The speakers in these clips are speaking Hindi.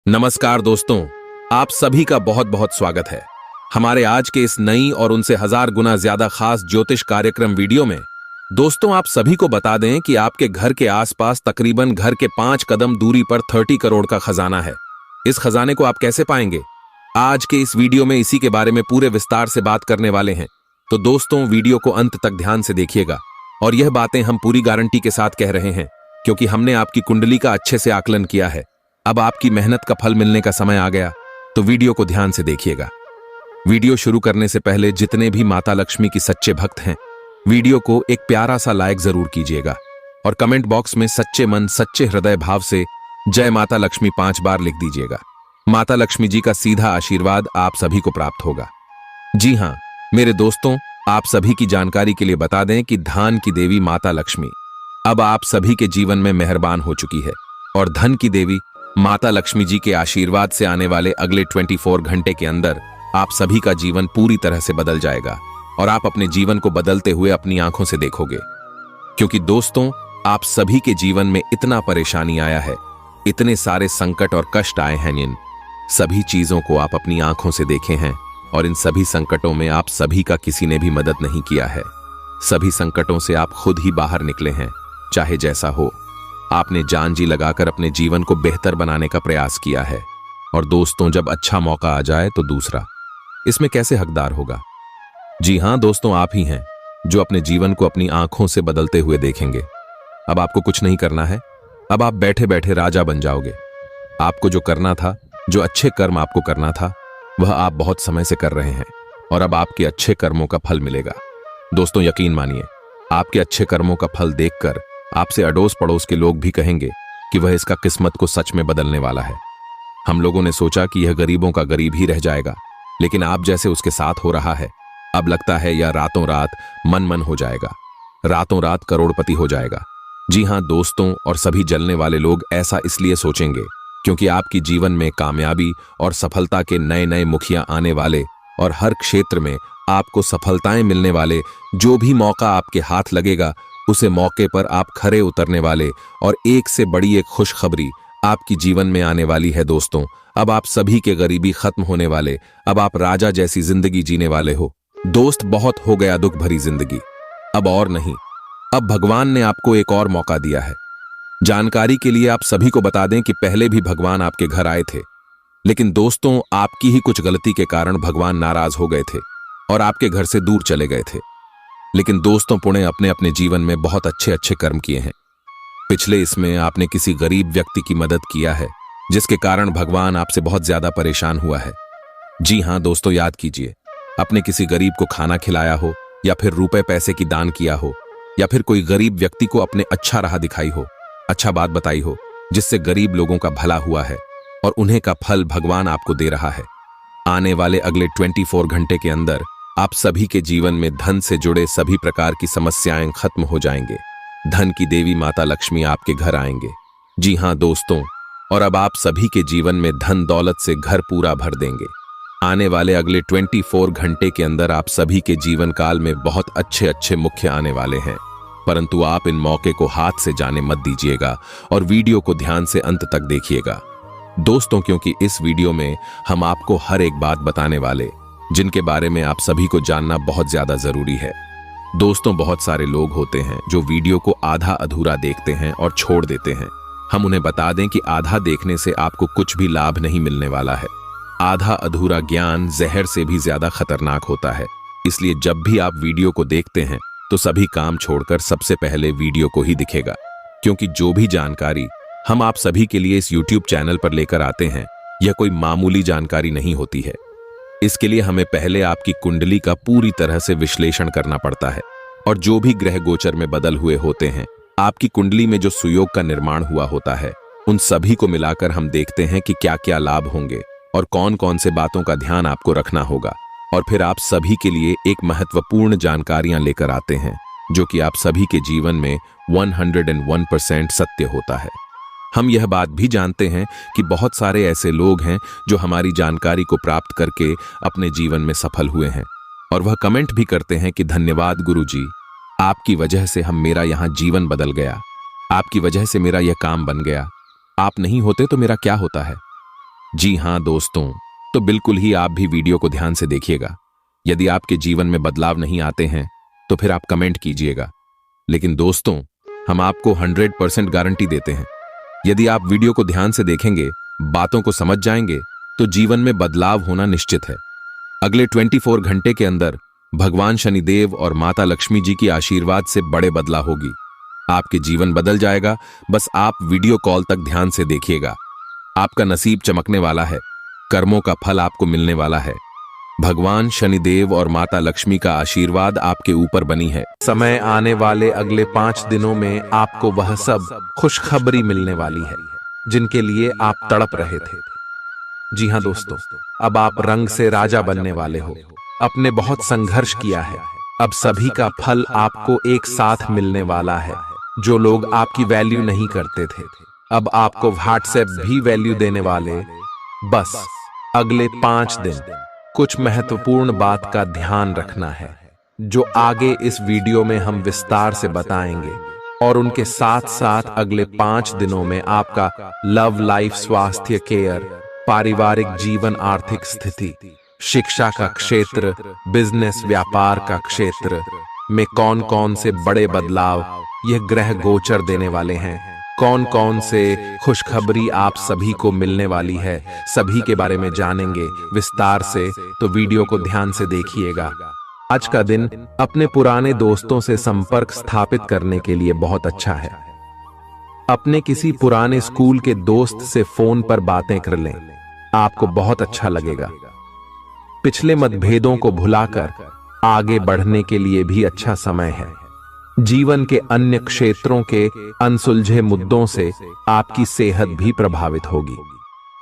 नमस्कार दोस्तों, आप सभी का बहुत बहुत स्वागत है हमारे आज के इस नई और उनसे 1000 गुना ज्यादा खास ज्योतिष कार्यक्रम वीडियो में। दोस्तों, आप सभी को बता दें कि आपके घर के आसपास तकरीबन घर के 5 कदम दूरी पर 30 करोड़ का खजाना है। इस खजाने को आप कैसे पाएंगे? आज के इस वीडियो में इसी के बारे में पूरे विस्तार से बात करने वाले हैं। तो दोस्तों, वीडियो को अंत तक ध्यान से देखिएगा। और यह बातें हम पूरी गारंटी के साथ कह रहे हैं क्योंकि हमने आपकी कुंडली का अच्छे से आकलन किया है। अब आपकी मेहनत का फल मिलने का समय आ गया, तो वीडियो को ध्यान से देखिएगा। वीडियो शुरू करने से पहले जितने भी माता लक्ष्मी की सच्चे भक्त हैं, वीडियो को एक प्यारा सा लाइक जरूर कीजिएगा और कमेंट बॉक्स में सच्चे मन सच्चे हृदय भाव से जय माता लक्ष्मी 5 बार लिख दीजिएगा। माता लक्ष्मी जी का सीधा आशीर्वाद आप सभी को प्राप्त होगा। जी हां मेरे दोस्तों, आप सभी की जानकारी के लिए बता दें कि धान की देवी माता लक्ष्मी अब आप सभी के जीवन में मेहरबान हो चुकी है और धन की देवी माता लक्ष्मी जी के आशीर्वाद से आने वाले अगले 24 घंटे के अंदर आप सभी का जीवन पूरी तरह से बदल जाएगा और आप अपने जीवन को बदलते हुए अपनी आंखों से देखोगे। क्योंकि दोस्तों, आप सभी के जीवन में इतना परेशानी आया है, इतने सारे संकट और कष्ट आए हैं, इन सभी चीजों को आप अपनी आंखों से देखे हैं और इन सभी संकटों में आप सभी का किसी ने भी मदद नहीं किया है। सभी संकटों से आप खुद ही बाहर निकले हैं। चाहे जैसा हो, आपने जान जी लगाकर अपने जीवन को बेहतर बनाने का प्रयास किया है। और दोस्तों, जब अच्छा मौका आ जाए तो दूसरा इसमें कैसे हकदार होगा? जी हां दोस्तों, आप ही हैं जो अपने जीवन को अपनी आंखों से बदलते हुए देखेंगे। अब आपको कुछ नहीं करना है, अब आप बैठे बैठे राजा बन जाओगे। आपको जो करना था, जो अच्छे कर्म आपको करना था, वह आप बहुत समय से कर रहे हैं और अब आपके अच्छे कर्मों का फल मिलेगा। दोस्तों, यकीन मानिए, आपके अच्छे कर्मों का फल देखकर आपसे अड़ोस पड़ोस के लोग भी कहेंगे कि वह इसका किस्मत को सच में बदलने वाला है। हम लोगों ने सोचा कि यह गरीबों का गरीब ही रह जाएगा, लेकिन आप जैसे उसके साथ हो रहा है, अब लगता है यह रातों रात मन हो जाएगा, रातों रात करोड़पति हो जाएगा। जी हां दोस्तों, और सभी जलने वाले लोग ऐसा इसलिए सोचेंगे क्योंकि आपकी जीवन में कामयाबी और सफलता के नए नए मुखिया आने वाले और हर क्षेत्र में आपको सफलताएं मिलने वाले, जो भी मौका आपके हाथ लगेगा उसे मौके पर आप खरे उतरने वाले और एक से बड़ी एक खुशखबरी आपकी जीवन में आने वाली है। दोस्तों, अब आप सभी के गरीबी खत्म होने वाले, अब आप राजा जैसी जिंदगी जीने वाले हो। दोस्त, बहुत हो गया दुख भरी जिंदगी, अब और नहीं। अब भगवान ने आपको एक और मौका दिया है। जानकारी के लिए आप सभी को बता दें कि पहले भी भगवान आपके घर आए थे, लेकिन दोस्तों, आपकी ही कुछ गलती के कारण भगवान नाराज हो गए थे और आपके घर से दूर चले गए थे। लेकिन दोस्तों, पुणे अपने अपने जीवन में बहुत अच्छे अच्छे कर्म किए हैं। पिछले इसमें आपने किसी गरीब व्यक्ति की मदद किया है, जिसके कारण भगवान आपसे बहुत ज्यादा परेशान हुआ है। जी हां दोस्तों, याद कीजिए, अपने किसी गरीब को खाना खिलाया हो या फिर रुपए पैसे की दान किया हो या फिर कोई गरीब व्यक्ति को अपने अच्छा राह दिखाई हो, अच्छा बात बताई हो, जिससे गरीब लोगों का भला हुआ है और उन्हें का फल भगवान आपको दे रहा है। आने वाले अगले 24 घंटे के अंदर आप सभी के जीवन में धन से जुड़े सभी प्रकार की समस्याएं खत्म हो जाएंगे। धन की देवी माता लक्ष्मी आपके घर आएंगे। जी हां दोस्तों, और अब आप सभी के जीवन में धन दौलत से घर पूरा भर देंगे। आने वाले अगले 24 घंटे के अंदर आप सभी के जीवन काल में बहुत अच्छे अच्छे मुख्य आने वाले हैं, परंतु आप इन मौके को हाथ से जाने मत दीजिएगा और वीडियो को ध्यान से अंत तक देखिएगा दोस्तों, क्योंकि इस वीडियो में हम आपको हर एक बात बताने वाले, जिनके बारे में आप सभी को जानना बहुत ज्यादा जरूरी है। दोस्तों, बहुत सारे लोग होते हैं जो वीडियो को आधा अधूरा देखते हैं और छोड़ देते हैं। हम उन्हें बता दें कि आधा देखने से आपको कुछ भी लाभ नहीं मिलने वाला है। आधा अधूरा ज्ञान जहर से भी ज्यादा खतरनाक होता है। इसलिए जब भी आप वीडियो को देखते हैं तो सभी काम छोड़कर सबसे पहले वीडियो को ही दिखेगा, क्योंकि जो भी जानकारी हम आप सभी के लिए इस YouTube चैनल पर लेकर आते हैं, यह कोई मामूली जानकारी नहीं होती है। इसके लिए हमें पहले आपकी कुंडली का पूरी तरह से विश्लेषण करना पड़ता है और जो भी ग्रह गोचर में बदल हुए होते हैं, आपकी कुंडली में जो सुयोग का निर्माण हुआ होता है, उन सभी को मिलाकर हम देखते हैं कि क्या क्या लाभ होंगे और कौन कौन से बातों का ध्यान आपको रखना होगा। और फिर आप सभी के लिए एक महत्वपूर्ण जानकारियां लेकर आते हैं, जो कि आप सभी के जीवन में 101% सत्य होता है। हम यह बात भी जानते हैं कि बहुत सारे ऐसे लोग हैं जो हमारी जानकारी को प्राप्त करके अपने जीवन में सफल हुए हैं और वह कमेंट भी करते हैं कि धन्यवाद गुरुजी, आपकी वजह से मेरा यहाँ जीवन बदल गया, आपकी वजह से मेरा यह काम बन गया, आप नहीं होते तो मेरा क्या होता है। जी हाँ दोस्तों, तो बिल्कुल ही आप भी वीडियो को ध्यान से देखिएगा। यदि आपके जीवन में बदलाव नहीं आते हैं तो फिर आप कमेंट कीजिएगा, लेकिन दोस्तों हम आपको 100% गारंटी देते हैं, यदि आप वीडियो को ध्यान से देखेंगे, बातों को समझ जाएंगे तो जीवन में बदलाव होना निश्चित है। अगले 24 घंटे के अंदर भगवान शनिदेव और माता लक्ष्मी जी की आशीर्वाद से बड़े बदलाव होगी। आपके जीवन बदल जाएगा। बस आप वीडियो कॉल तक ध्यान से देखिएगा। आपका नसीब चमकने वाला है, कर्मों का फल आपको मिलने वाला है। भगवान शनिदेव और माता लक्ष्मी का आशीर्वाद आपके ऊपर बनी है। समय आने वाले अगले 5 दिनों में आपको वह सब खुशखबरी मिलने वाली है जिनके लिए आप तड़प रहे थे। जी हाँ दोस्तों, अब आप रंग से राजा बनने वाले हो। आपने बहुत संघर्ष किया है, अब सभी का फल आपको एक साथ मिलने वाला है। जो लोग आपकी वैल्यू नहीं करते थे, अब आपको व्हाट्सएप भी वैल्यू देने वाले। बस अगले 5 दिन कुछ महत्वपूर्ण बात का ध्यान रखना है जो आगे इस वीडियो में हम विस्तार से बताएंगे, और उनके साथ साथ अगले 5 दिनों में आपका लव लाइफ, स्वास्थ्य, केयर, पारिवारिक जीवन, आर्थिक स्थिति, शिक्षा का क्षेत्र, बिजनेस, व्यापार का क्षेत्र में कौन कौन से बड़े बदलाव यह ग्रह गोचर देने वाले हैं, कौन कौन से खुशखबरी आप सभी को मिलने वाली है, सभी के बारे में जानेंगे विस्तार से। तो वीडियो को ध्यान से देखिएगा। आज का दिन अपने पुराने दोस्तों से संपर्क स्थापित करने के लिए बहुत अच्छा है। अपने किसी पुराने स्कूल के दोस्त से फोन पर बातें कर लें, आपको बहुत अच्छा लगेगा। पिछले मतभेदों को भुलाकर आगे बढ़ने के लिए भी अच्छा समय है। जीवन के अन्य क्षेत्रों के अनसुलझे मुद्दों से आपकी सेहत भी प्रभावित होगी।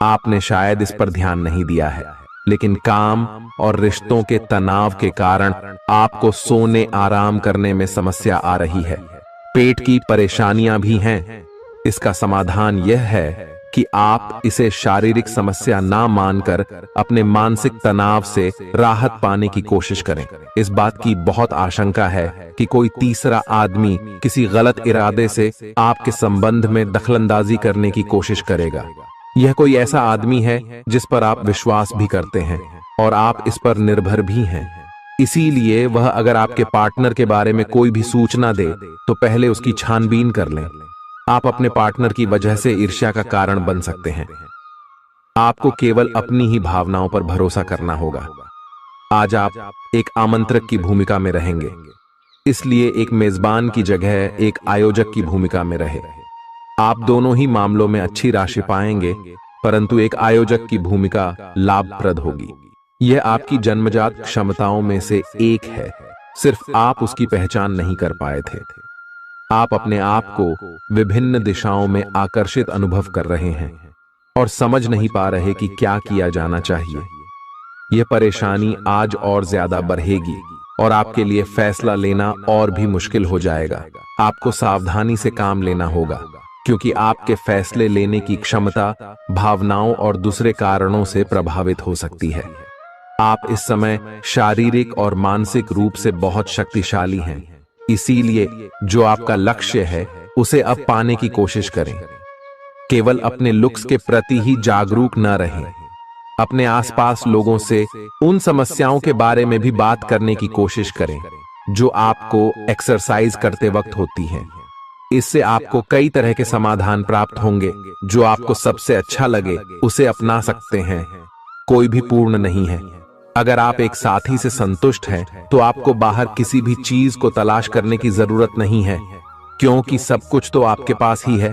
आपने शायद इस पर ध्यान नहीं दिया है, लेकिन काम और रिश्तों के तनाव के कारण आपको सोने, आराम करने में समस्या आ रही है। पेट की परेशानियां भी हैं। इसका समाधान यह है कि आप इसे शारीरिक समस्या ना मानकर अपने मानसिक तनाव से राहत पाने की कोशिश करें। इस बात की बहुत आशंका है कि कोई तीसरा आदमी किसी गलत इरादे से आपके संबंध में दखलंदाजी करने की कोशिश करेगा। यह कोई ऐसा आदमी है जिस पर आप विश्वास भी करते हैं और आप इस पर निर्भर भी हैं। इसीलिए वह अगर आपके पार्टनर के बारे में कोई भी सूचना दे तो पहले उसकी छानबीन कर लें। आप अपने पार्टनर की वजह से ईर्ष्या का कारण बन सकते हैं। आपको केवल अपनी ही भावनाओं पर भरोसा करना होगा। आज आप एक आमंत्रक की भूमिका में रहेंगे, इसलिए एक मेजबान की जगह एक आयोजक की भूमिका में रहे। आप दोनों ही मामलों में अच्छी राशि पाएंगे, परंतु एक आयोजक की भूमिका लाभप्रद होगी। यह आपकी जन्मजात क्षमताओं में से एक है, सिर्फ आप उसकी पहचान नहीं कर पाए थे। आप अपने आप को विभिन्न दिशाओं में आकर्षित अनुभव कर रहे हैं और समझ नहीं पा रहे कि क्या किया जाना चाहिए। यह परेशानी आज और ज्यादा बढ़ेगी और आपके लिए फैसला लेना और भी मुश्किल हो जाएगा। आपको सावधानी से काम लेना होगा, क्योंकि आपके फैसले लेने की क्षमता भावनाओं और दूसरे कारणों से प्रभावित हो सकती है। आप इस समय शारीरिक और मानसिक रूप से बहुत शक्तिशाली हैं, इसीलिए जो आपका लक्ष्य है उसे अब पाने की कोशिश करें। केवल अपने लुक्स के प्रति ही जागरूक न रहें। अपने आसपास लोगों से उन समस्याओं के बारे में भी बात करने की कोशिश करें जो आपको एक्सरसाइज करते वक्त होती हैं। इससे आपको कई तरह के समाधान प्राप्त होंगे। जो आपको सबसे अच्छा लगे उसे अपना सकते हैं। कोई भी पूर्ण नहीं है। अगर आप एक साथी से संतुष्ट हैं तो आपको बाहर किसी भी चीज को तलाश करने की जरूरत नहीं है, क्योंकि सब कुछ तो आपके पास ही है।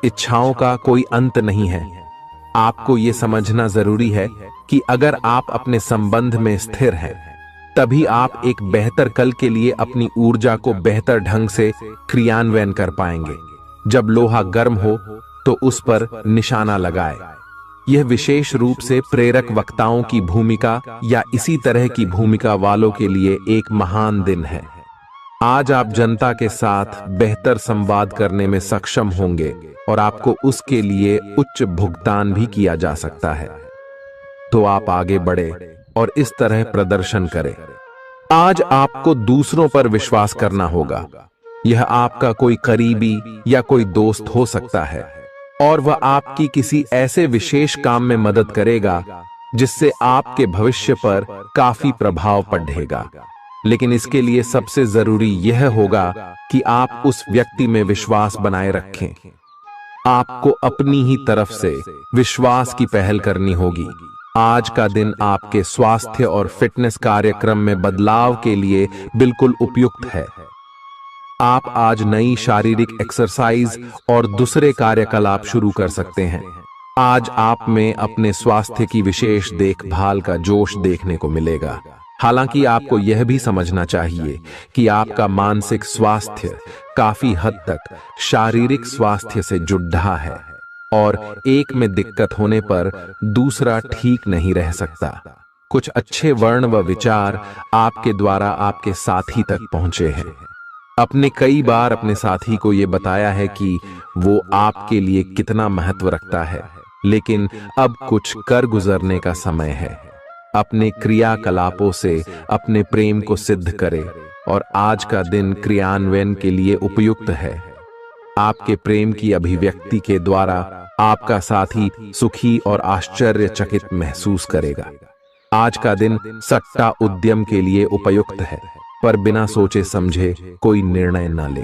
इच्छाओं का कोई अंत नहीं है। आपको यह समझना जरूरी है कि अगर आप अपने संबंध में स्थिर हैं, तभी आप एक बेहतर कल के लिए अपनी ऊर्जा को बेहतर ढंग से क्रियान्वयन कर पाएंगे। जब लोहा गर्म हो तो उस पर निशाना लगाए। यह विशेष रूप से प्रेरक वक्ताओं की भूमिका या इसी तरह की भूमिका वालों के लिए एक महान दिन है। आज आप जनता के साथ बेहतर संवाद करने में सक्षम होंगे और आपको उसके लिए उच्च भुगतान भी किया जा सकता है। तो आप आगे बढ़े और इस तरह प्रदर्शन करें। आज आपको दूसरों पर विश्वास करना होगा। यह आपका कोई करीबी या कोई दोस्त हो सकता है और वह आपकी किसी ऐसे विशेष काम में मदद करेगा जिससे आपके भविष्य पर काफी प्रभाव पड़ेगा। लेकिन इसके लिए सबसे जरूरी यह होगा कि आप उस व्यक्ति में विश्वास बनाए रखें। आपको अपनी ही तरफ से विश्वास की पहल करनी होगी। आज का दिन आपके स्वास्थ्य और फिटनेस कार्यक्रम में बदलाव के लिए बिल्कुल उपयुक्त है। आप आज नई शारीरिक एक्सरसाइज और दूसरे कार्यकलाप शुरू कर सकते हैं। आज आप में अपने स्वास्थ्य की विशेष देखभाल का जोश देखने को मिलेगा। हालांकि आपको यह भी समझना चाहिए कि आपका मानसिक स्वास्थ्य काफी हद तक शारीरिक स्वास्थ्य से जुड़ा है और एक में दिक्कत होने पर दूसरा ठीक नहीं रह सकता। कुछ अच्छे वर्ण व विचार आपके द्वारा आपके साथी तक पहुंचे हैं। अपने कई बार अपने साथी को यह बताया है कि वो आपके लिए कितना महत्व रखता है, लेकिन अब कुछ कर गुजरने का समय है। अपने क्रियाकलापों से अपने प्रेम को सिद्ध करें और आज का दिन क्रियान्वयन के लिए उपयुक्त है। आपके प्रेम की अभिव्यक्ति के द्वारा आपका साथी सुखी और आश्चर्यचकित महसूस करेगा। आज का दिन सट्टा उद्यम के लिए उपयुक्त है, पर बिना सोचे समझे कोई निर्णय न ले।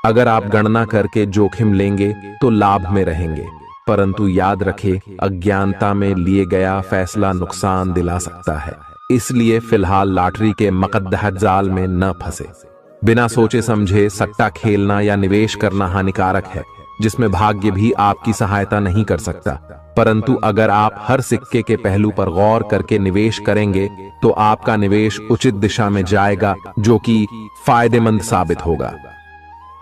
अगर आप गणना करके जोखिम लेंगे तो लाभ में रहेंगे, परंतु याद रखें अज्ञानता में लिए गया फैसला नुकसान दिला सकता है। इसलिए फिलहाल लॉटरी के मकद्दह जाल में न फंसे। बिना सोचे समझे सट्टा खेलना या निवेश करना हानिकारक है, जिसमें भाग्य भी आपकी सहायता नहीं कर सकता। परंतु अगर आप हर सिक्के के पहलू पर गौर करके निवेश करेंगे तो आपका निवेश उचित दिशा में जाएगा, जो कि फायदेमंद साबित होगा।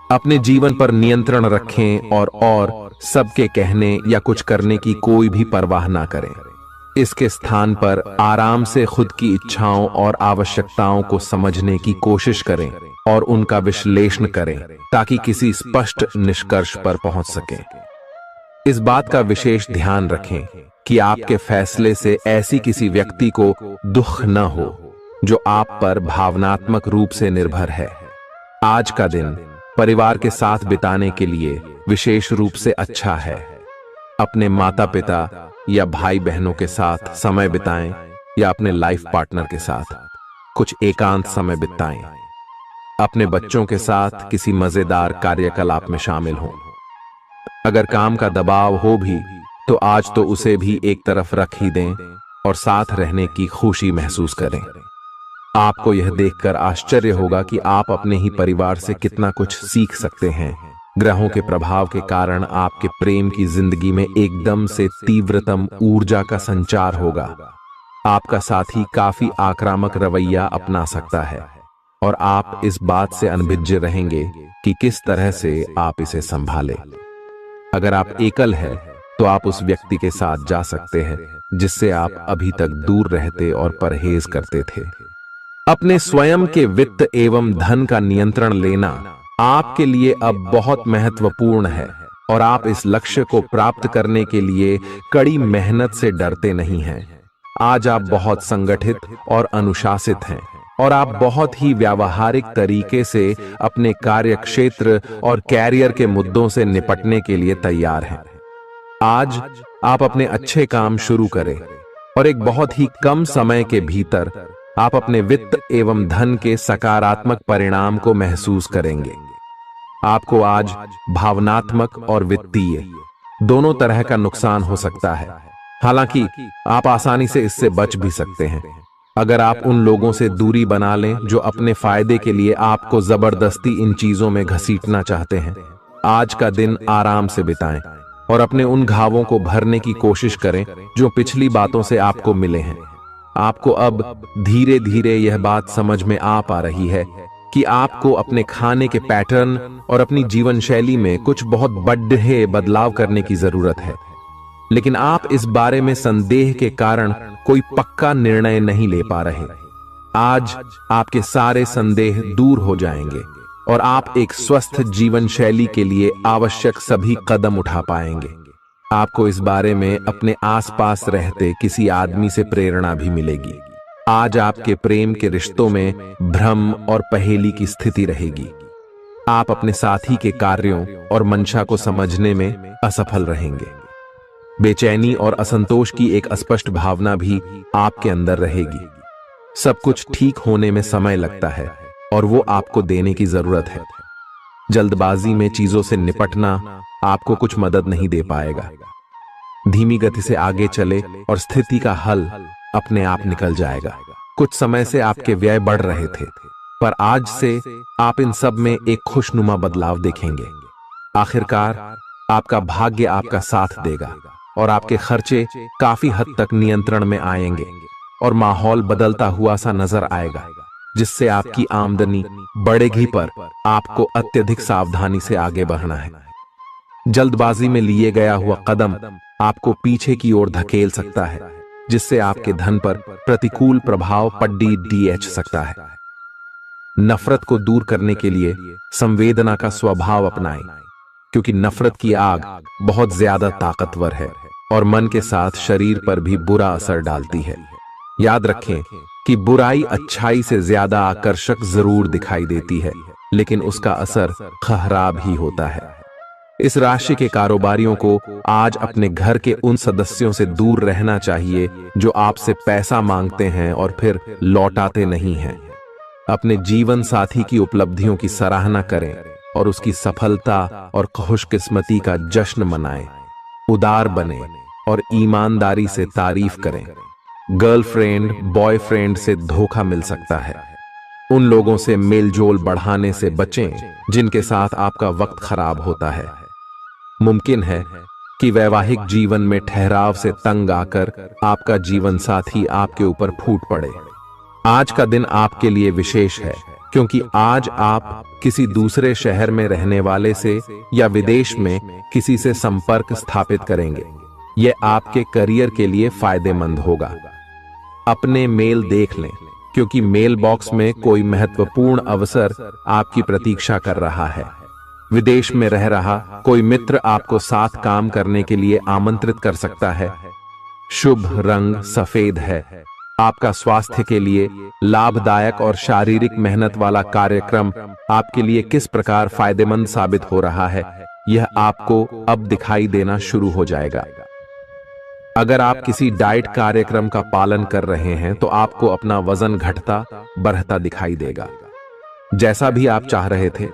अपने जीवन पर नियंत्रण रखें और सबके कहने या कुछ करने की कोई भी परवाह ना करें। इसके स्थान पर आराम से खुद की इच्छाओं और आवश्यकताओं को समझने की कोशिश करें और उनका विश्लेषण करें ताकि किसी स्पष्ट निष्कर्ष पर पहुंच सकें। इस बात का विशेष ध्यान रखें कि आपके फैसले से ऐसी किसी व्यक्ति को दुख न हो जो आप पर भावनात्मक रूप से निर्भर है। आज का दिन परिवार के साथ बिताने के लिए विशेष रूप से अच्छा है। अपने माता पिता या भाई बहनों के साथ समय बिताएं या अपने लाइफ पार्टनर के साथ कुछ एकांत समय बिताएं। अपने बच्चों के साथ किसी मजेदार कार्यकलाप में शामिल हों। अगर काम का दबाव हो भी तो आज तो उसे भी एक तरफ रख ही दें और साथ रहने की खुशी महसूस करें। आपको यह देखकर आश्चर्य होगा कि आप अपने ही परिवार से कितना कुछ सीख सकते हैं। ग्रहों के प्रभाव के कारण आपके प्रेम की जिंदगी में एकदम से तीव्रतम ऊर्जा का संचार होगा। आपका साथी काफी आक्रामक रवैया अपना सकता है और आप इस बात से अनभिज्ञ रहेंगे कि किस तरह से आप इसे संभालें। अगर आप एकल है तो आप उस व्यक्ति के साथ जा सकते हैं जिससे आप अभी तक दूर रहते और परहेज करते थे। अपने स्वयं के वित्त एवं धन का नियंत्रण लेना आपके लिए अब बहुत महत्वपूर्ण है और आप इस लक्ष्य को प्राप्त करने के लिए कड़ी मेहनत से डरते नहीं हैं। आज आप बहुत संगठित और अनुशासित हैं और आप बहुत ही व्यावहारिक तरीके से अपने कार्य क्षेत्र और कैरियर के मुद्दों से निपटने के लिए तैयार हैं। आज आप अपने अच्छे काम शुरू करें और एक बहुत ही कम समय के भीतर आप अपने वित्त एवं धन के सकारात्मक परिणाम को महसूस करेंगे। आपको आज भावनात्मक और वित्तीय दोनों तरह का नुकसान हो सकता है। हालांकि आप आसानी से इससे बच भी सकते हैं अगर आप उन लोगों से दूरी बना लें जो अपने फायदे के लिए आपको जबरदस्ती इन चीजों में घसीटना चाहते हैं। आज का दिन आराम से बिताएं और अपने उन घावों को भरने की कोशिश करें जो पिछली बातों से आपको मिले हैं। आपको अब धीरे धीरे यह बात समझ में आ पा रही है कि आपको अपने खाने के पैटर्न और अपनी जीवन शैली में कुछ बहुत बड़े बदलाव करने की जरूरत है, लेकिन आप इस बारे में संदेह के कारण कोई पक्का निर्णय नहीं ले पा रहे। आज आपके सारे संदेह दूर हो जाएंगे और आप एक स्वस्थ जीवन शैली के लिए आवश्यक सभी कदम उठा पाएंगे। आपको इस बारे में अपने आसपास रहते किसी आदमी से प्रेरणा भी मिलेगी। आज आपके प्रेम के रिश्तों में भ्रम और पहेली की स्थिति रहेगी। आप अपने साथी के कार्यों और मंशा को समझने में असफल रहेंगे। बेचैनी और असंतोष की एक अस्पष्ट भावना भी आपके अंदर रहेगी। सब कुछ ठीक होने में समय लगता है और वो आपको देने की जरूरत है। जल्दबाजी में चीजों से निपटना आपको कुछ मदद नहीं दे पाएगा। धीमी गति से आगे चले और स्थिति का हल अपने आप निकल जाएगा। कुछ समय से आपके व्यय बढ़ रहे थे, पर आज से आप इन सब में एक खुशनुमा बदलाव देखेंगे। आखिरकार आपका भाग्य आपका साथ देगा और आपके खर्चे काफी हद तक नियंत्रण में आएंगे और माहौल बदलता हुआ सा नजर आएगा, जिससे आपकी आमदनी बढ़ेगी, पर आपको अत्यधिक सावधानी से आगे बढ़ना है। जल्दबाजी में लिए गया हुआ कदम आपको पीछे की ओर धकेल सकता है, जिससे आपके धन पर प्रतिकूल प्रभाव पड़ सकता है। नफरत को दूर करने के लिए संवेदना का स्वभाव अपनाएं, क्योंकि नफरत की आग बहुत ज्यादा ताकतवर है और मन के साथ शरीर पर भी बुरा असर डालती है। याद रखें कि बुराई अच्छाई से ज्यादा आकर्षक जरूर दिखाई देती है, लेकिन उसका असर खराब ही होता है। इस राशि के कारोबारियों को आज अपने घर के उन सदस्यों से दूर रहना चाहिए जो आपसे पैसा मांगते हैं और फिर लौटाते नहीं हैं। अपने जीवन साथी की उपलब्धियों की सराहना करें और उसकी सफलता और खुशकिस्मती का जश्न मनाएं। उदार बने और ईमानदारी से तारीफ करें। गर्लफ्रेंड बॉयफ्रेंड से धोखा मिल सकता है। उन लोगों से मेलजोल बढ़ाने से बचें जिनके साथ आपका वक्त खराब होता है। मुमकिन है कि वैवाहिक जीवन में ठहराव से तंग आकर आपका जीवन साथी आपके ऊपर फूट पड़े। आज का दिन आपके लिए विशेष है, क्योंकि आज आप किसी दूसरे शहर में रहने वाले से या विदेश में किसी से संपर्क स्थापित करेंगे। यह आपके करियर के लिए फायदेमंद होगा। अपने मेल देख लें, क्योंकि मेल बॉक्स में कोई महत्वपूर्ण अवसर आपकी प्रतीक्षा कर रहा है। विदेश में रह रहा कोई मित्र आपको साथ काम करने के लिए आमंत्रित कर सकता है। शुभ रंग सफेद है। आपका स्वास्थ्य के लिए लाभदायक और शारीरिक मेहनत वाला कार्यक्रम आपके लिए किस प्रकार फायदेमंद साबित हो रहा है, यह आपको अब दिखाई देना शुरू हो जाएगा। अगर आप किसी डाइट कार्यक्रम का पालन कर रहे हैं तो आपको अपना वजन घटता बढ़ता दिखाई देगा, जैसा भी आप चाह रहे थे।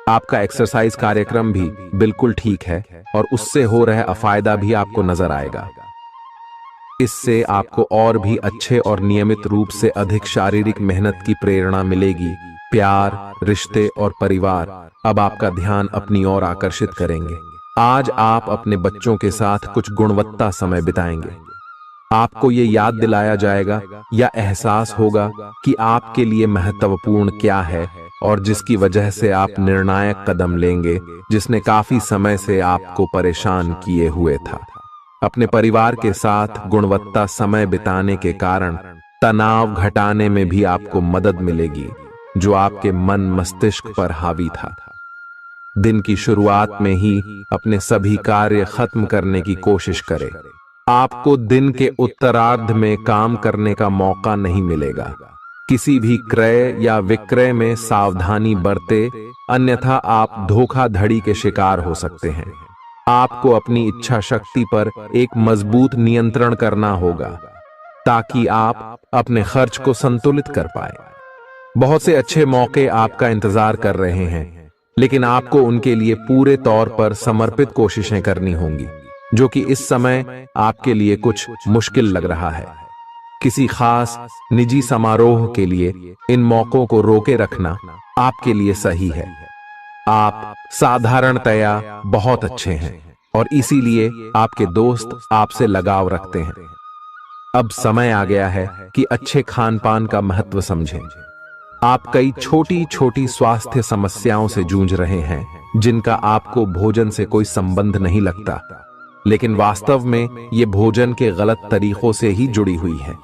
आपका एक्सरसाइज कार्यक्रम भी बिल्कुल ठीक है और उससे हो रहा अफायदा भी आपको नजर आएगा। इससे आपको और भी अच्छे और नियमित रूप से अधिक शारीरिक मेहनत की प्रेरणा मिलेगी। प्यार, रिश्ते और परिवार अब आपका ध्यान अपनी ओर आकर्षित करेंगे। आज आप अपने बच्चों के साथ कुछ गुणवत्ता समय बिताएंगे। आपको ये याद दिलाया जाएगा या एहसास होगा कि आपके लिए महत्वपूर्ण क्या है और जिसकी वजह से आप निर्णायक कदम लेंगे, जिसने काफी समय से आपको परेशान किए हुए था। अपने परिवार के साथ गुणवत्ता समय बिताने के कारण तनाव घटाने में भी आपको मदद मिलेगी, जो आपके मन मस्तिष्क पर हावी था। दिन की शुरुआत में ही अपने सभी कार्य खत्म करने की कोशिश करें। आपको दिन के उत्तरार्ध में काम करने का मौका नहीं मिलेगा। किसी भी क्रय या विक्रय में सावधानी बरते, अन्यथा आप धोखाधड़ी के शिकार हो सकते हैं। आपको अपनी इच्छा शक्ति पर एक मजबूत नियंत्रण करना होगा ताकि आप अपने खर्च को संतुलित कर पाए। बहुत से अच्छे मौके आपका इंतजार कर रहे हैं, लेकिन आपको उनके लिए पूरे तौर पर समर्पित कोशिशें करनी होंगी, जो कि इस समय आपके लिए कुछ मुश्किल लग रहा है। किसी खास निजी समारोह के लिए इन मौकों को रोके रखना आपके लिए सही है। आप साधारणतया बहुत अच्छे हैं और इसीलिए आपके दोस्त आपसे लगाव रखते हैं। अब समय आ गया है कि अच्छे खान पान का महत्व समझें। आप कई छोटी छोटी स्वास्थ्य समस्याओं से जूझ रहे हैं, जिनका आपको भोजन से कोई संबंध नहीं लगता, लेकिन वास्तव में ये भोजन के गलत तरीकों से ही जुड़ी हुई है।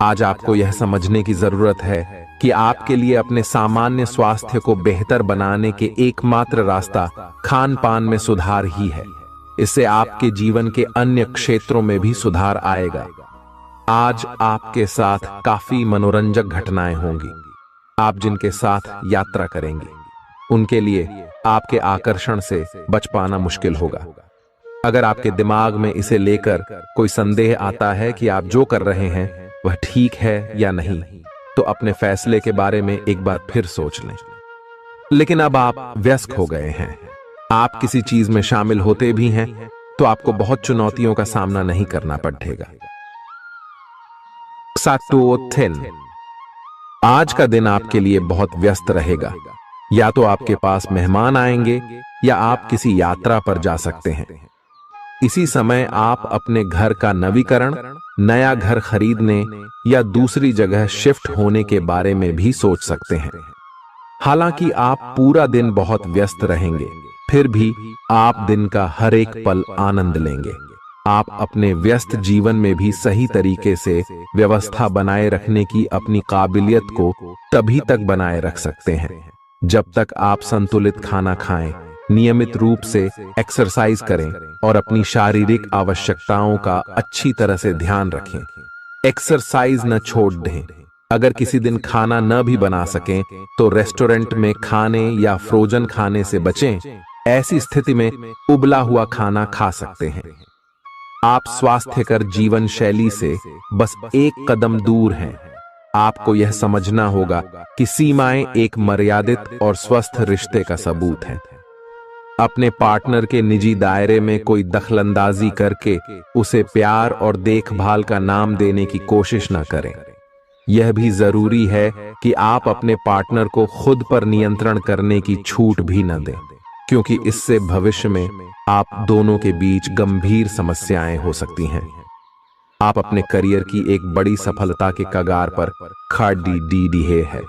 आज आपको यह समझने की जरूरत है कि आपके लिए अपने सामान्य स्वास्थ्य को बेहतर बनाने के एकमात्र रास्ता खान पान में सुधार ही है। इससे आपके जीवन के अन्य क्षेत्रों में भी सुधार आएगा। आज आपके साथ काफी मनोरंजक घटनाएं होंगी। आप जिनके साथ यात्रा करेंगे उनके लिए आपके आकर्षण से बच पाना मुश्किल होगा। अगर आपके दिमाग में इसे लेकर कोई संदेह आता है कि आप जो कर रहे हैं वह ठीक है या नहीं, तो अपने फैसले के बारे में एक बार फिर सोच लें। लेकिन अब आप वयस्क हो गए हैं, आप किसी चीज में शामिल होते भी हैं तो आपको बहुत चुनौतियों का सामना नहीं करना पड़ेगा। सातोथिन, आज का दिन आपके लिए बहुत व्यस्त रहेगा। या तो आपके पास मेहमान आएंगे या आप किसी यात्रा पर जा सकते हैं। इसी समय आप अपने घर का नवीकरण, नया घर खरीदने या दूसरी जगह शिफ्ट होने के बारे में भी सोच सकते हैं। हालांकि आप पूरा दिन बहुत व्यस्त रहेंगे, फिर भी आप दिन का हर एक पल आनंद लेंगे। आप अपने व्यस्त जीवन में भी सही तरीके से व्यवस्था बनाए रखने की अपनी काबिलियत को तभी तक बनाए रख सकते हैं जब तक आप संतुलित खाना खाएं, नियमित रूप से एक्सरसाइज करें और अपनी शारीरिक आवश्यकताओं का अच्छी तरह से ध्यान रखें। एक्सरसाइज न छोड़ दें। अगर किसी दिन खाना न भी बना सकें तो रेस्टोरेंट में खाने या फ्रोजन खाने से बचें। ऐसी स्थिति में उबला हुआ खाना खा सकते हैं। आप स्वास्थ्यकर जीवन शैली से बस एक कदम दूर हैं। आपको यह समझना होगा कि सीमाएं एक मर्यादित और स्वस्थ रिश्ते का सबूत हैं। अपने पार्टनर के निजी दायरे में कोई दखलंदाजी करके उसे प्यार और देखभाल का नाम देने की कोशिश न करें। यह भी जरूरी है कि आप अपने पार्टनर को खुद पर नियंत्रण करने की छूट भी न दें, क्योंकि इससे भविष्य में आप दोनों के बीच गंभीर समस्याएं हो सकती हैं। आप अपने करियर की एक बड़ी सफलता के कगार पर खड़ी है।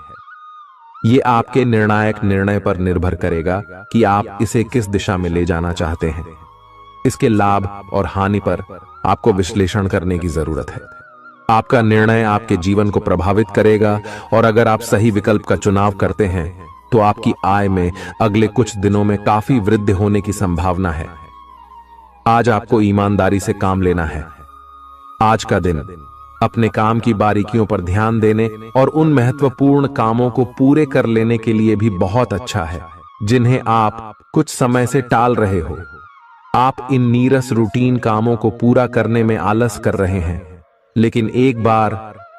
ये आपके निर्णायक निर्णय पर निर्भर करेगा कि आप इसे किस दिशा में ले जाना चाहते हैं। इसके लाभ और हानि पर आपको विश्लेषण करने की जरूरत है। आपका निर्णय आपके जीवन को प्रभावित करेगा और अगर आप सही विकल्प का चुनाव करते हैं तो आपकी आय में अगले कुछ दिनों में काफी वृद्धि होने की संभावना है। आज आपको ईमानदारी से काम लेना है। आज का दिन अपने काम की बारीकियों पर ध्यान देने और उन महत्वपूर्ण कामों को पूरे कर लेने के लिए भी बहुत अच्छा है जिन्हें आप कुछ समय से टाल रहे हो। आप इन नीरस रूटीन कामों को पूरा करने में आलस कर रहे हैं, लेकिन एक बार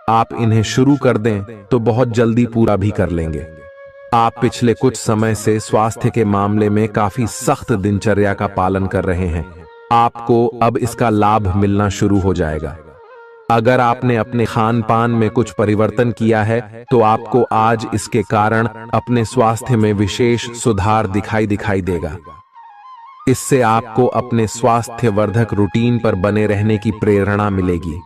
आप इन्हें शुरू कर दें तो बहुत जल्दी पूरा भी कर लेंगे। आप पिछले कुछ समय से स्वास्थ्य के मामले में काफी सख्त दिनचर्या का पालन कर रहे हैं। आपको अब इसका लाभ मिलना शुरू हो जाएगा। अगर आपने अपने खान पान में कुछ परिवर्तन किया है तो आपको आज इसके कारण अपने स्वास्थ्य में विशेष सुधार दिखाई देगा। इससे आपको अपने स्वास्थ्य वर्धक रूटीन पर बने रहने की प्रेरणा मिलेगी।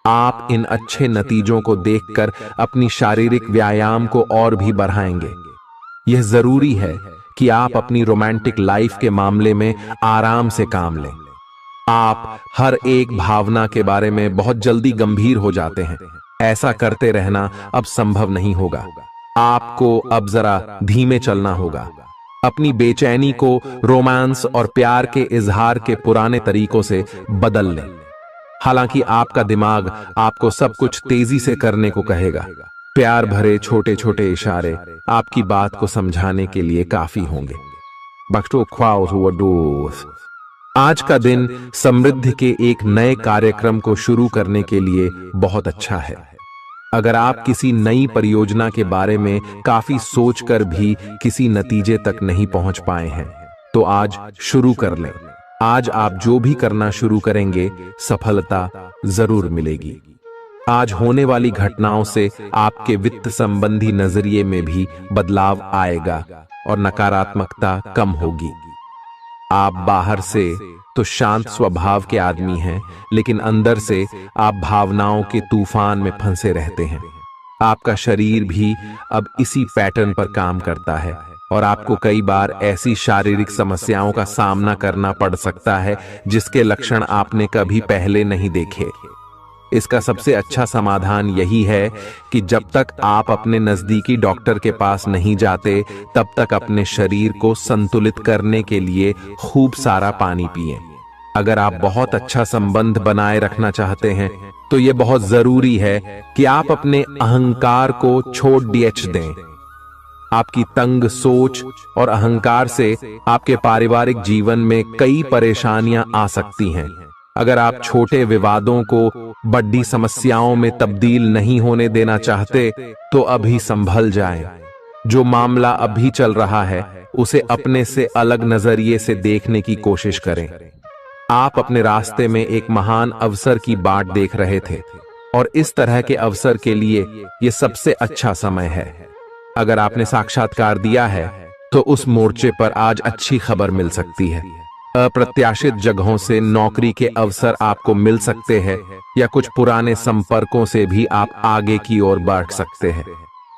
आप इन अच्छे नतीजों को देखकर अपनी शारीरिक व्यायाम को और भी बढ़ाएंगे। यह जरूरी है कि आप अपनी रोमांटिक लाइफ के मामले में आराम से काम लें। आप हर एक भावना के बारे में बहुत जल्दी गंभीर हो जाते हैं। ऐसा करते रहना अब संभव नहीं होगा। आपको अब जरा धीमे चलना होगा। अपनी बेचैनी को रोमांस और प्यार के इजहार के पुराने तरीकों से बदल लें। हालांकि आपका दिमाग आपको सब कुछ तेजी से करने को कहेगा। प्यार भरे छोटे छोटे इशारे आपकी बात को समझाने के लिए काफी होंगे। आज का दिन समृद्धि के एक नए कार्यक्रम को शुरू करने के लिए बहुत अच्छा है। अगर आप किसी नई परियोजना के बारे में काफी सोचकर भी किसी नतीजे तक नहीं पहुंच पाए हैं तो आज शुरू कर लें। आज आप जो भी करना शुरू करेंगे सफलता जरूर मिलेगी। आज होने वाली घटनाओं से आपके वित्त संबंधी नजरिए में भी बदलाव आएगा और नकारात्मकता कम होगी। आप बाहर से तो शांत स्वभाव के आदमी हैं, लेकिन अंदर से आप भावनाओं के तूफान में फंसे रहते हैं। आपका शरीर भी अब इसी पैटर्न पर काम करता है और आपको कई बार ऐसी शारीरिक समस्याओं का सामना करना पड़ सकता है जिसके लक्षण आपने कभी पहले नहीं देखे। इसका सबसे अच्छा समाधान यही है कि जब तक आप अपने नजदीकी डॉक्टर के पास नहीं जाते तब तक अपने शरीर को संतुलित करने के लिए खूब सारा पानी पिएं। अगर आप बहुत अच्छा संबंध बनाए रखना चाहते हैं तो यह बहुत जरूरी है कि आप अपने अहंकार को छोड़ दें। आपकी तंग सोच और अहंकार से आपके पारिवारिक जीवन में कई परेशानियां आ सकती हैं। अगर आप छोटे विवादों को बड़ी समस्याओं में तब्दील नहीं होने देना चाहते तो अभी संभल जाएं। जो मामला अभी चल रहा है उसे अपने से अलग नजरिए से देखने की कोशिश करें। आप अपने रास्ते में एक महान अवसर की बाट देख रहे थे और इस तरह के अवसर के लिए यह सबसे अच्छा समय है। अगर आपने साक्षात्कार दिया है तो उस मोर्चे पर आज अच्छी खबर मिल सकती है। अप्रत्याशित जगहों से नौकरी के अवसर आपको मिल सकते हैं या कुछ पुराने संपर्कों से भी आप आगे की ओर बढ़ सकते हैं।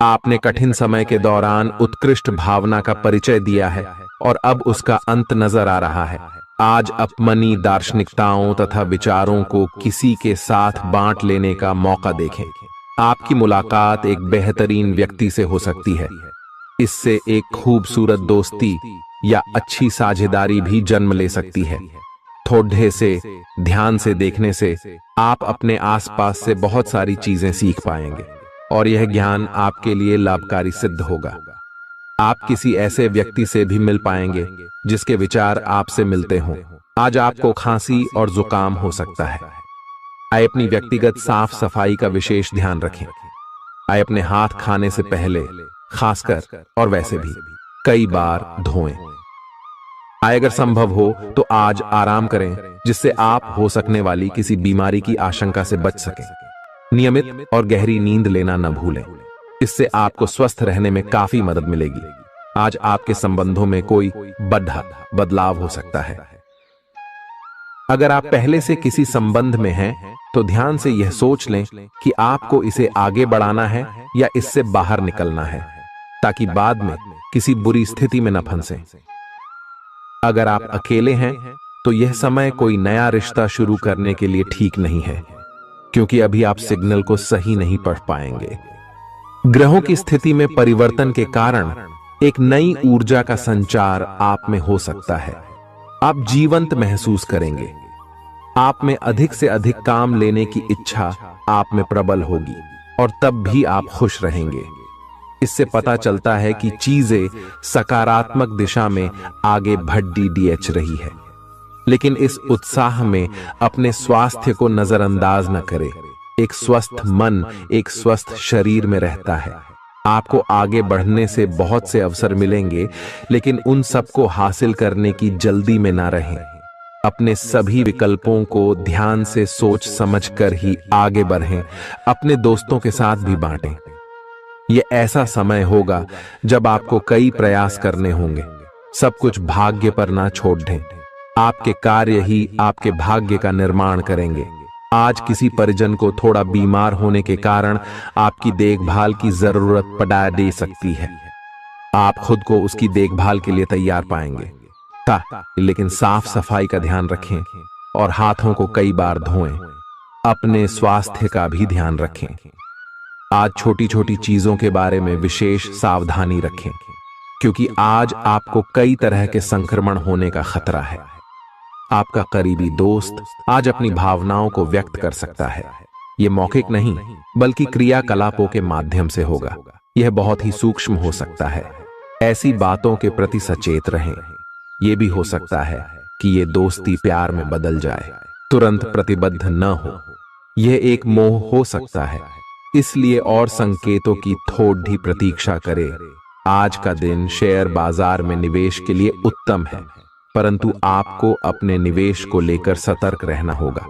आपने कठिन समय के दौरान उत्कृष्ट भावना का परिचय दिया है और अब उसका अंत नजर आ रहा है। आज अपनी दार्शनिकताओं तथा विचारों को किसी के साथ बांट लेने का मौका देखें। आपकी मुलाकात एक बेहतरीन व्यक्ति से हो सकती है। इससे एक खूबसूरत दोस्ती या अच्छी साझेदारी भी जन्म ले सकती है। थोड़े से ध्यान से देखने से आप अपने आसपास से बहुत सारी चीजें सीख पाएंगे और यह ज्ञान आपके लिए लाभकारी सिद्ध होगा। आप किसी ऐसे व्यक्ति से भी मिल पाएंगे जिसके विचार आपसे मिलते हों। आज आपको खांसी और जुकाम हो सकता है। आए अपनी व्यक्तिगत साफ सफाई का विशेष ध्यान रखें। आए अपने हाथ खाने से पहले खासकर और वैसे भी कई बार धोएं। आए अगर संभव हो तो आज आराम करें जिससे आप हो सकने वाली किसी बीमारी की आशंका से बच सकें। नियमित और गहरी नींद लेना न भूलें। इससे आपको स्वस्थ रहने में काफी मदद मिलेगी। आज आपके संबंधों में कोई बड़ा बदलाव हो सकता है। अगर आप पहले से किसी संबंध में हैं तो ध्यान से यह सोच लें कि आपको इसे आगे बढ़ाना है या इससे बाहर निकलना है, ताकि बाद में किसी बुरी स्थिति में न फंसें। अगर आप अकेले हैं तो यह समय कोई नया रिश्ता शुरू करने के लिए ठीक नहीं है, क्योंकि अभी आप सिग्नल को सही नहीं पढ़ पाएंगे। ग्रहों की स्थिति में परिवर्तन के कारण एक नई ऊर्जा का संचार आप में हो सकता है। आप जीवंत महसूस करेंगे। आप में अधिक से अधिक काम लेने की इच्छा आप में प्रबल होगी और तब भी आप खुश रहेंगे। इससे पता चलता है कि चीजें सकारात्मक दिशा में आगे बढ़ रही है। लेकिन इस उत्साह में अपने स्वास्थ्य को नजरअंदाज न करें। एक स्वस्थ मन एक स्वस्थ शरीर में रहता है। आपको आगे बढ़ने से बहुत से अवसर मिलेंगे, लेकिन उन सबको हासिल करने की जल्दी में ना रहें। अपने सभी विकल्पों को ध्यान से सोच समझकर ही आगे बढ़ें। अपने दोस्तों के साथ भी बांटें। यह ऐसा समय होगा जब आपको कई प्रयास करने होंगे। सब कुछ भाग्य पर ना छोड़ दें। आपके कार्य ही आपके भाग्य का निर्माण करेंगे। आज किसी परिजन को थोड़ा बीमार होने के कारण आपकी देखभाल की जरूरत पड़ा दे सकती है। आप खुद को उसकी देखभाल के लिए तैयार पाएंगे। लेकिन साफ सफाई का ध्यान रखें और हाथों को कई बार धोएं। अपने स्वास्थ्य का भी ध्यान रखें। आज छोटी छोटी चीजों के बारे में विशेष सावधानी रखें, क्योंकि आज आपको कई तरह के संक्रमण होने का खतरा है। आपका करीबी दोस्त आज अपनी भावनाओं को व्यक्त कर सकता है। यह मौखिक नहीं बल्कि क्रियाकलापों के माध्यम से होगा। यह बहुत ही सूक्ष्म हो सकता है। ऐसी बातों के प्रति सचेत रहें। यह भी हो सकता है कि यह दोस्ती प्यार में बदल जाए। तुरंत प्रतिबद्ध न हो। यह एक मोह हो सकता है, इसलिए और संकेतों की थोड़ी प्रतीक्षा करें। आज का दिन शेयर बाजार में निवेश के लिए उत्तम है, परंतु आपको अपने निवेश को लेकर सतर्क रहना होगा।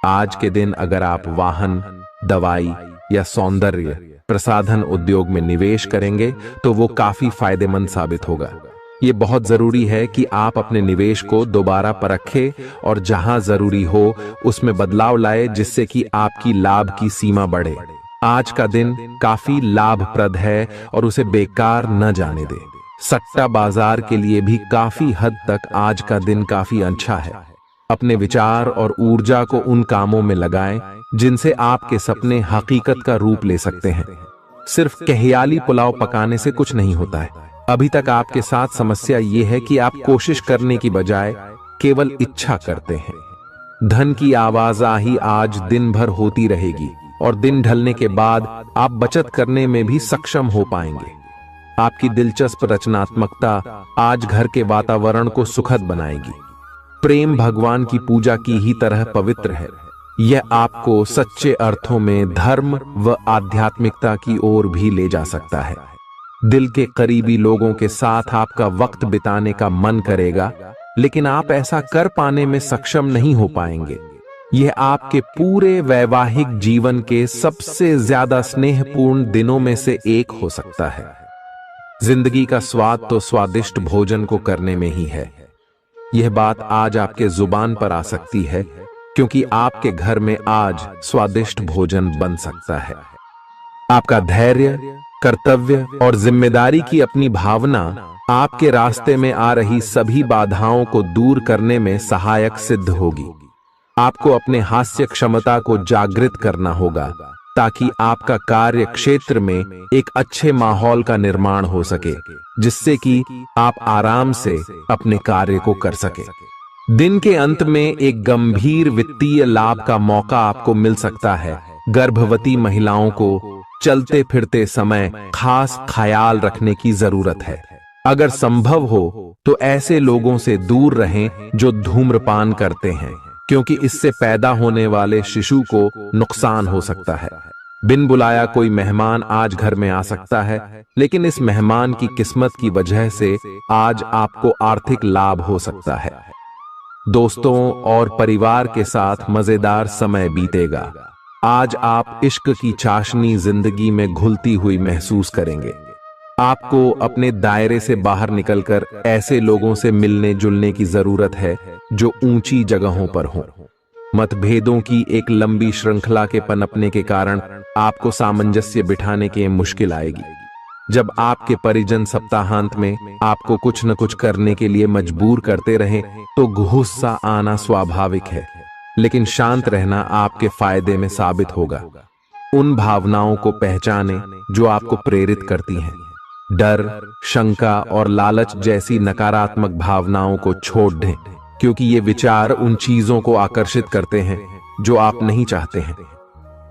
आज के दिन अगर आप वाहन, दवाई या सौंदर्य प्रसाधन उद्योग में निवेश करेंगे तो वो काफी फायदेमंद साबित होगा। ये बहुत जरूरी है कि आप अपने निवेश को दोबारा परखें और जहां जरूरी हो उसमें बदलाव लाए, जिससे कि आपकी लाभ की सीमा बढ़े। आज का दिन काफी लाभप्रद है और उसे बेकार न जाने दें। सट्टा बाजार के लिए भी काफी हद तक आज का दिन काफी अच्छा है। अपने विचार और ऊर्जा को उन कामों में लगाएं जिनसे आपके सपने हकीकत का रूप ले सकते हैं। सिर्फ कहियाली पुलाव पकाने से कुछ नहीं होता है। अभी तक आपके साथ समस्या ये है कि आप कोशिश करने की बजाय केवल इच्छा करते हैं। धन की आवाजाही आज दिन भर होती रहेगी और दिन ढलने के बाद आप बचत करने में भी सक्षम हो पाएंगे। आपकी दिलचस्प रचनात्मकता आज घर के वातावरण को सुखद बनाएगी। प्रेम भगवान की पूजा की ही तरह पवित्र है। यह आपको सच्चे अर्थों में धर्म व आध्यात्मिकता की ओर भी ले जा सकता है। दिल के करीबी लोगों के साथ आपका वक्त बिताने का मन करेगा, लेकिन आप ऐसा कर पाने में सक्षम नहीं हो पाएंगे। यह आपके पूरे वैवाहिक जीवन के सबसे ज्यादा स्नेहपूर्ण दिनों में से एक हो सकता है। जिंदगी का स्वाद तो स्वादिष्ट भोजन को करने में ही है। यह बात आज आपके जुबान पर आ सकती है, क्योंकि आपके घर में आज स्वादिष्ट भोजन बन सकता है। आपका धैर्य, कर्तव्य और जिम्मेदारी की अपनी भावना आपके रास्ते में आ रही सभी बाधाओं को दूर करने में सहायक सिद्ध होगी। आपको अपने हास्य क्षमता को जागृत करना होगा, ताकि आपका कार्य क्षेत्र में एक अच्छे माहौल का निर्माण हो सके, जिससे कि आप आराम से अपने कार्य को कर सके। दिन के अंत में एक गंभीर वित्तीय लाभ का मौका आपको मिल सकता है। गर्भवती महिलाओं को चलते फिरते समय खास ख्याल रखने की जरूरत है। अगर संभव हो तो ऐसे लोगों से दूर रहें जो धूम्रपान करते हैं, क्योंकि इससे पैदा होने वाले शिशु को नुकसान हो सकता है। बिन बुलाया कोई मेहमान आज घर में आ सकता है, लेकिन इस मेहमान की किस्मत की वजह से आज आपको आर्थिक लाभ हो सकता है। दोस्तों और परिवार के साथ मजेदार समय बीतेगा। आज आप इश्क की चाशनी जिंदगी में घुलती हुई महसूस करेंगे। आपको अपने दायरे से बाहर निकलकर ऐसे लोगों से मिलने जुलने की जरूरत है जो ऊंची जगहों पर हों। मतभेदों की एक लंबी श्रृंखला के पनपने के कारण आपको सामंजस्य बिठाने की मुश्किल आएगी। जब आपके परिजन सप्ताहांत में आपको कुछ न कुछ करने के लिए मजबूर करते रहें, तो गुस्सा आना स्वाभाविक है, लेकिन शांत रहना आपके फायदे में साबित होगा। उन भावनाओं को पहचानें जो आपको प्रेरित करती हैं। डर, शंका और लालच जैसी नकारात्मक भावनाओं को छोड़ दें, क्योंकि ये विचार उन चीजों को आकर्षित करते हैं जो आप नहीं चाहते हैं।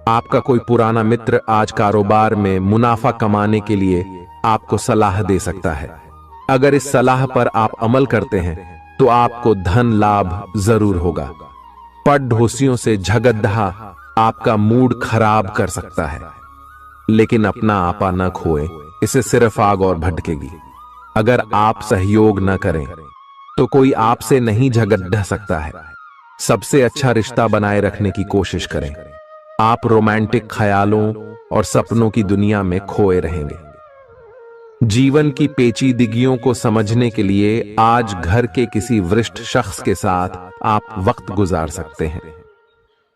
आपका कोई पुराना मित्र आज कारोबार में मुनाफा कमाने के लिए आपको सलाह दे सकता है। अगर इस सलाह पर आप अमल करते हैं तो आपको धन लाभ जरूर होगा। पड़ोसियों से झगड़ा आपका मूड खराब कर सकता है, लेकिन अपना आपा न खोएं, इससे सिर्फ आग और भड़केगी। अगर आप सहयोग न करें तो कोई आपसे नहीं झगड़ सकता है। सबसे अच्छा रिश्ता बनाए रखने की कोशिश करें। आप रोमांटिक ख्यालों और सपनों की दुनिया में खोए रहेंगे। जीवन की पेचीदगियों को समझने के लिए आज घर के किसी वरिष्ठ शख्स के साथ आप वक्त गुजार सकते हैं।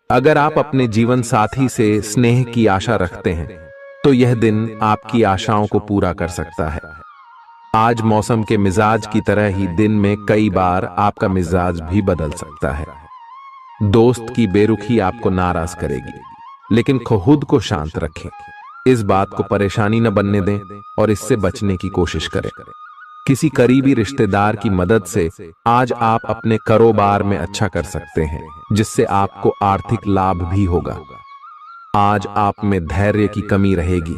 अगर आप अपने जीवन साथी से स्नेह की आशा रखते हैं तो यह दिन आपकी आशाओं को पूरा कर सकता है। आज मौसम के मिजाज की तरह ही दिन में कई बार आपका मिजाज भी बदल सकता है। दोस्त की बेरुखी आपको नाराज करेगी, लेकिन खुद को शांत रखें। इस बात को परेशानी न बनने दें और इससे बचने की कोशिश करें। किसी करीबी रिश्तेदार की मदद से आज आप अपने कारोबार में अच्छा कर सकते हैं, जिससे आपको आर्थिक लाभ भी होगा। आज आप में धैर्य की कमी रहेगी,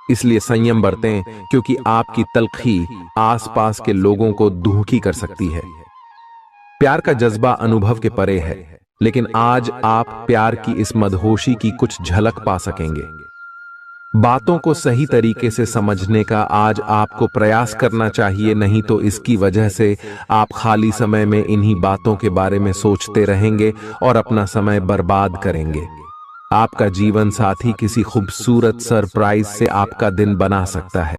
इसलिए संयम बरतें, क्योंकि आपकी तल्खी आसपास के लोगों को दुखी कर सकती है। प्यार का जज्बा अनुभव के परे है, लेकिन आज आप प्यार की इस मदहोशी की कुछ झलक पा सकेंगे। बातों को सही तरीके से समझने का आज आपको प्रयास करना चाहिए, नहीं तो इसकी वजह से आप खाली समय में इन्हीं बातों के बारे में सोचते रहेंगे और अपना समय बर्बाद करेंगे। आपका जीवन साथी किसी खूबसूरत सरप्राइज से आपका दिन बना सकता है।